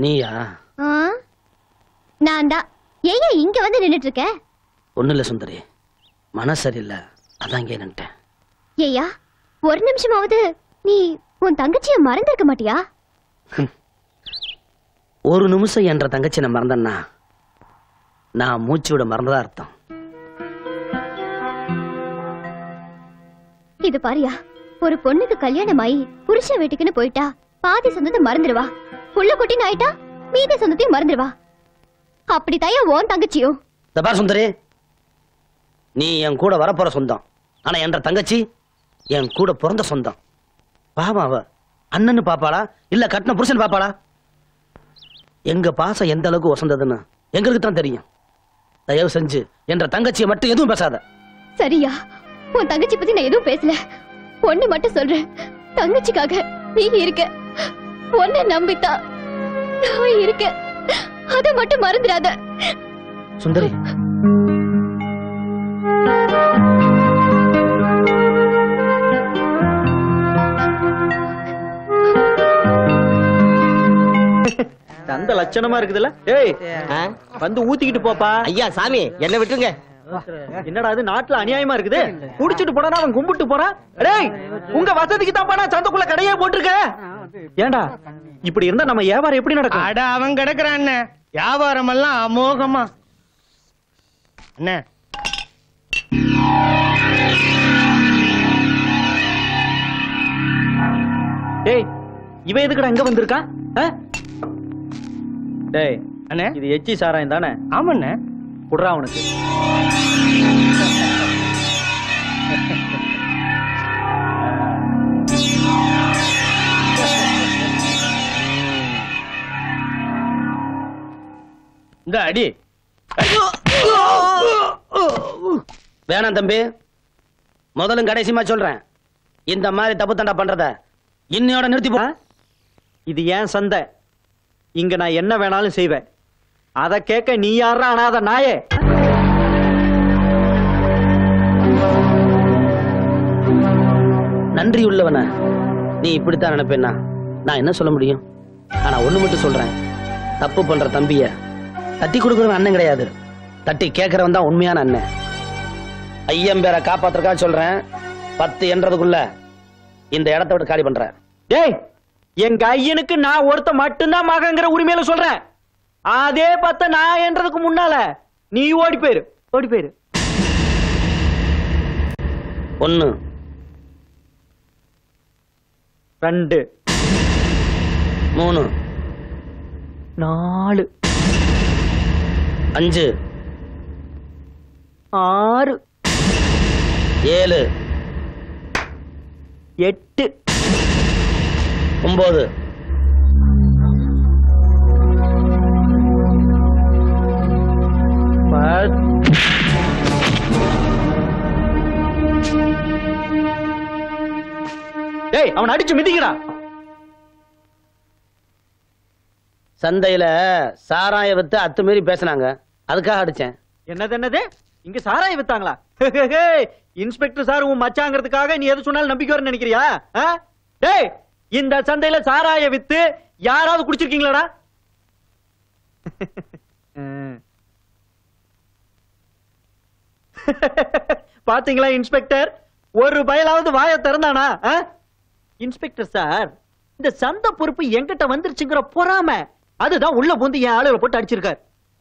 நீயா? நான் தான். ஏன் இங்க வந்து நின்னுட்டு இருக்க? ஒண்ணு இல்ல சுந்தரி, மனசு சரியில்லை, அதான் இங்கே நின்ட்டேன். ஏயா ஒரு நிமிஷமாவது நீ உன் தங்கச்சிய மறந்திருக்க மாட்டியா? ஒரு நிமிஷம் என்ற தங்கச்சி நான் மறந்தேன்னா நான் மூச்சு விட மறந்ததா அர்த்தம். இது பாரியா, ஒரு பொண்ணுக்கு கல்யாணமாயி புருஷ வீட்டுக்குன்னு போயிட்டா பாதி சொந்தத்தை மறந்துடுவா. புள்ள குட்டின்னு ஆயிட்டா மீதி சொந்தத்தையும் மறந்துடுவா. அப்படித்தாயா உன் தங்கச்சியும். இந்த பார் சுந்தரி, நீ என் கூட வரப்போற சொந்தம், ஆனா என்ற தங்கச்சி என் கூட பிறந்த சொந்தம். பாவம், அவ அண்ணன்னு பாப்பாளா இல்ல கட்டின புருஷன் பாப்பாளா? எங்க பாசம் எந்த அளவுக்கு வசந்ததுன்னு எங்களுக்கு தான் தெரியும். தயவு செஞ்சு என்ற தங்கச்சியை மட்டும் எதுவும் பேசாத. சரியா, உன் தங்கச்சி பத்தி நான் எதுவும் பேசல. ஒண்ணு மட்டும் சொல்றேன், தங்கச்சிக்காக நீ இருக்க, ஒன்ன நம்பித்தா நான் இருக்க, அத மட்டும் மறந்துடாத. சுந்தரி, அந்த லட்சணமா இருக்குதுல்ல? ஏய், வந்து ஊத்திக்கிட்டு போப்பா. ஐயா சாமி என்ன விட்டுருங்க. என்னடா அது நாட்டுல அநியாயமா இருக்குது? குடிச்சிட்டு போனா அவன் கும்பிட்டு போறான். டேய், உங்க வசதிக்கு தான் பண்ணா சந்தக்குள்ள கடையே போட்டுருக்க. ஏண்டா இப்படி இருந்தா நம்ம வியாபாரம் எப்படி நடக்கும்? அட அவன் கிடக்குறான் வியாபாரம் எல்லாம் அமோகமா. என்ன டேய், இவன் எதுக்குடா இங்க வந்திருக்கான்? டேய் அண்ணே, இது எச்சி சாராயம் தானே? ஆமாண்ணே. குடுறா அவனுக்கு. இந்த அடி வேணாம் தம்பி, முதலும் கடைசிமா சொல்றேன், இந்த மாதிரி தப்பு தண்டா பண்றத இன்னையோட நிறுத்தி போ. இது ஏன் சந்தை, இங்க நான் என்ன வேணாலும் செய்வேன். அத கேட்க நீ யாரா அனாத நாயே? நன்றி உள்ளவன நீ இப்படித்தான் நினைப்பேன்னா நான் என்ன சொல்ல முடியும்? ஆனா ஒண்ணு மட்டும் சொல்றேன், தப்பு பண்ற தம்பிய தட்டி கொடுக்கறவன் அண்ணன் கிடையாது, தட்டி கேட்கறவன் தான் உண்மையான அண்ணன். ஐயம் பேரை காப்பாத்துறக்கா சொல்றேன், 10 என்றதுக்குள்ள இந்த இடத்தை விட்டு காலி பண்ற. டேய், எங்க ஐயனுக்கு நான் ஒருத்த மட்டும்தான் மகங்கிற உரிமையில சொல்றேன். அதே 10 நான் என்றதுக்கு முன்னால நீ ஓடி போயிரு, ஓடி போயிரு. 1 2 3 4 5 6 7 8 9 டேய், அவன் அடிச்சு மிதிக்கடா. சந்தையில சாராய வித்து அத்துமீறி பேசினாங்க, அதுக்காக அடிச்சேன். என்னது இங்க சாராயம் வித்தாங்களா? இன்ஸ்பெக்டர் சார் உன் மச்சாங்கிறதுக்காக நீ எது சொன்னாலும் நம்பிக்கை வரன்னு நினைக்கிறியா? டேய், இந்த சந்தையில சாராய வித்து யாராவது குடிச்சிருக்கீங்களாடா? பாத்தீங்களா இன்ஸ்பெக்டர், ஒரு பயலாவது வாயை திறந்தானா? இன்ஸ்பெக்டர் சார், இந்த சந்தை பொறுப்பு என்கிட்ட வந்துருச்சுங்கிற பொறாம அதுதான் உள்ள பூந்து என் ஆளுகளை போட்டு அடிச்சிருக்காரு.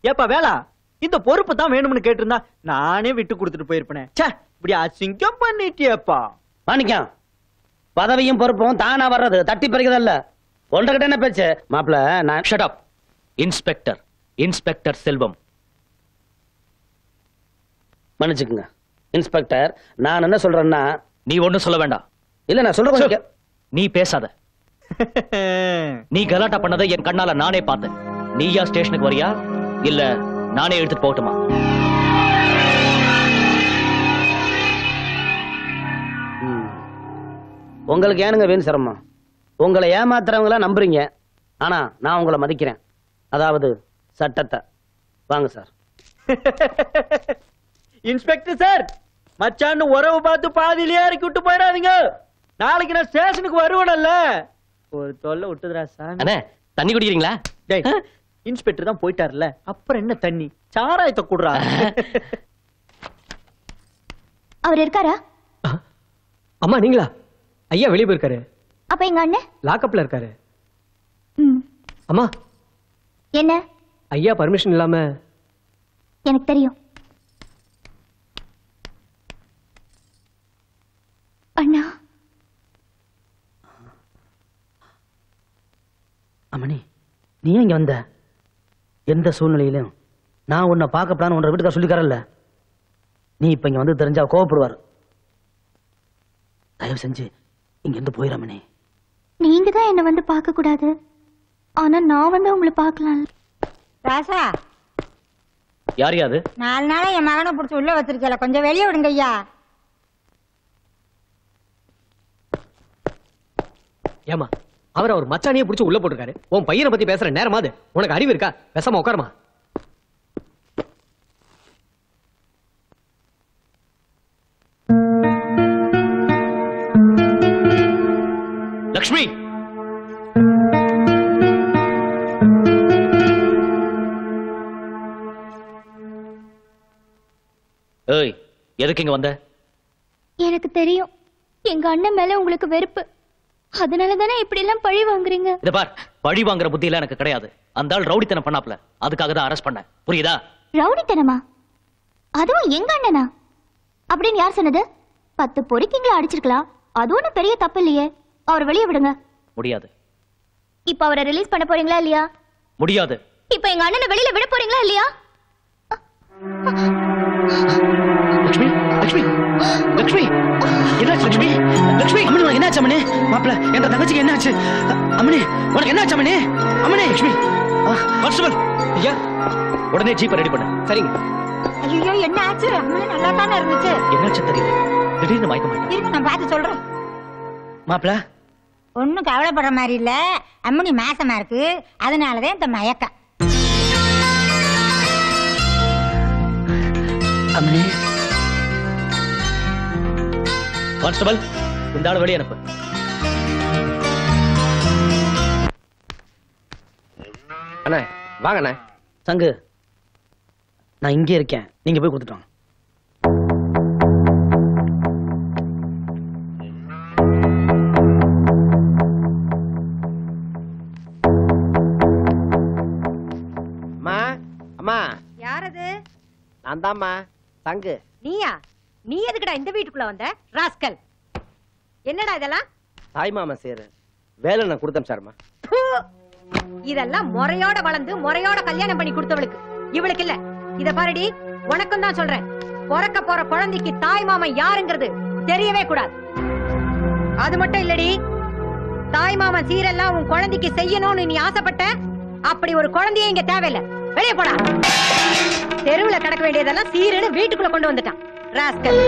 ஏப்பா வேளா, இந்த பொறுப்பு தான் வேணும்னு கேட்டிருந்தா நானே விட்டு கொடுத்துட்டு போயிருப்பேன். இப்படி அசிங்கம் பண்ணிட்டியப்பா. மாணிக்கம், பதவியும் பொறுப்பும் தானா வர்றது, தட்டி பறிக்கிறதல்ல. ஒன்றகிட்ட என்ன பேச்சு மாப்பிள? நான் ஷட் அப். இன்ஸ்பெக்டர் செல்வம். மன்னிச்சுக்குங்க இன்ஸ்பெக்டர், நான் என்ன சொல்றேன்னா, நீ ஒண்ணும் சொல்ல வேண்டாம். இல்ல நான் சொல்றேன், நீ பேசாத. நீ கலாட்டா பண்ணதை என் கண்ணால நானே பார்த்தேன். நீயா ஸ்டேஷனுக்கு வரியா இல்ல நானே எடுத்துட்டு போகட்டுமா? உங்களுக்கு ஏனுங்க வேணும் சிரமம்? உங்களை ஏமாத்துறவங்கள நம்புறீங்க, ஆனா நான் உங்களை மதிக்கிறேன், அதாவது சட்டத்தை. வாங்க சார். இன்ஸ்பெக்டர் சார், மச்சான்னு உறவு பார்த்து பாதியிலேயே இறக்கி விட்டு போயிடாதீங்க. நாளைக்கு நான் ஸ்டேஷனுக்கு வருவேன்ல, ஒரு தொல்லை விட்டுதுரா சாமி. அண்ணே, தண்ணி குடிக்கிறீங்களா? டேய், இன்ஸ்பெக்டர் தான் போயிட்டாருல, அப்புறம் என்ன தண்ணி? சாராயத்தை குடுறா. அவர் இருக்காரா? அம்மா நீங்களா? ஐயா வெளியே போயிருக்காரு. அப்ப எங்க அண்ணன் லாக்அப்ல இருக்காரு. ம், அம்மா என்ன? ஐயா பர்மிஷன் இல்லாம. எனக்கு தெரியும். அண்ணா, அம்மணி நீ ஏன் இங்க வந்த? எந்த சூழ்நிலையிலும் நான் உன்னை பார்க்கப்படான்னு உன்ற வீட்டுக்கார சொல்லிக்காரல்ல. நீ இப்ப இங்க வந்து தெரிஞ்சா கோவப்படுவார். தயவு செஞ்சு இங்க இருந்து போயிடாமணி. நீங்க தான் என்ன வந்து பார்க்க கூடாது, ஆனா நான் வந்து உங்களை பார்க்கலாம். ராசா, யார் யாது? 4 நாளா என் மகனை பிடிச்சி உள்ள வச்சிருக்கல, கொஞ்சம் வெளியே விடுங்க ஐயா. ஏமா அவர் அவர் மச்சானியே பிடிச்சி உள்ள போட்டிருக்காரு. உன் பையனை பத்தி பேசுற நேரமாது உனக்கு அறிவு இருக்கா? பேசாம உட்காருமா. லக்ஷ்மி, ஏய், எதுக்கு இங்க வந்த? எனக்கு தெரியும் எங்க அண்ணன் மேல உங்களுக்கு வெறுப்பு, அதனால தானே இப்படி எல்லாம் பழி வாங்குறீங்க. இத பார், பழி வாங்குற புத்தி எல்லாம் எனக்கு கிடையாது. அந்த ஆள் ரவுடித்தனம் பண்ணாப்ல, அதுக்காக தான் அரெஸ்ட் பண்ண. புரியுதா? ரவுடித்தனமா? அதுவும் எங்க அண்ணனா? அப்படின்னு யார் சொன்னது? 10 பொறுக்கிங்களை அடிச்சிருக்கலாம், அது ஒண்ணும் பெரிய தப்பு இல்லையே. அவரை வெளியே விடுங்க. முடியாது. இப்ப அவரை ரிலீஸ் பண்ண போறீங்களா இல்லையா? முடியாது. இப்ப எங்க அண்ணனை வெளியில விட போறீங்களா இல்லையா? லக்ஷ்மி, லக்ஷ்மி, லக்ஷ்மி, என்னாச்சு லக்ஷ்மி? லக்ஷ்மி, அம்மணி உனக்கு என்னாச்சு அம்மணி? மாப்பிள்ள என்ற தங்கச்சிக்கு என்னாச்சு? அம்மணி உனக்கு என்னாச்சு அம்மணி? அம்மணி லக்ஷ்மி, கான்ஸ்டபிள் ஐயா, உடனே ஜீப்பை ரெடி பண்ணு. சரிங்க. ஐயோ, என்ன ஆச்சு? அம்மா நல்லா தானே இருந்துச்சு. என்னாச்சு தெரியல, திடீர்னு மயக்க மாட்டேன். இருங்க, நான் பார்த்து சொல்றேன். மாப்பிள்ள ஒன்னும் கவலைப்படுற மாதிரி இல்ல, அம்மனி மாசமா இருக்கு, அதனாலதான் இந்த மயக்கம். அம்மணி. கான்ஸ்டபிள், இந்த ஆளு வெளியே அனுப்பு. அண்ணா வாங்க அண்ணா. சங்கு நான் இங்கே இருக்கேன், நீங்க போய் கொடுத்துட்டோம். அம்மா, அம்மா, யாரது? நான் தான்மா தங்கு. நீயா? நீ எதுக்குடா இந்த வீட்டுக்குள்ள வந்த ராஸ்கல்? என்னடா இதெல்லாம்? தாய் மாமா சேரு வேலை நான் கொடுத்தேன் சார்மா. இதெல்லாம் முறையோட வளர்ந்து முறையோட கல்யாணம் பண்ணி கொடுத்தவளுக்கு, இவளுக்கு இல்ல. இத பாருடி, உனக்கும் தான் சொல்றேன், பிறக்க போற குழந்தைக்கு தாய் மாமன் யாருங்கிறது தெரியவே கூடாது. அது மட்டும் இல்லடி, தாய் மாமன் சீரெல்லாம் உன் குழந்தைக்கு செய்யணும்னு நீ ஆசைப்பட்ட, அப்படி ஒரு குழந்தையே இங்க தேவையில்லை. வெளியே போடா. தெருவுல கிடக்க வேண்டியதெல்லாம் சீருன்னு வீட்டுக்குள்ள கொண்டு வந்துட்டான் ராஸ்கல்.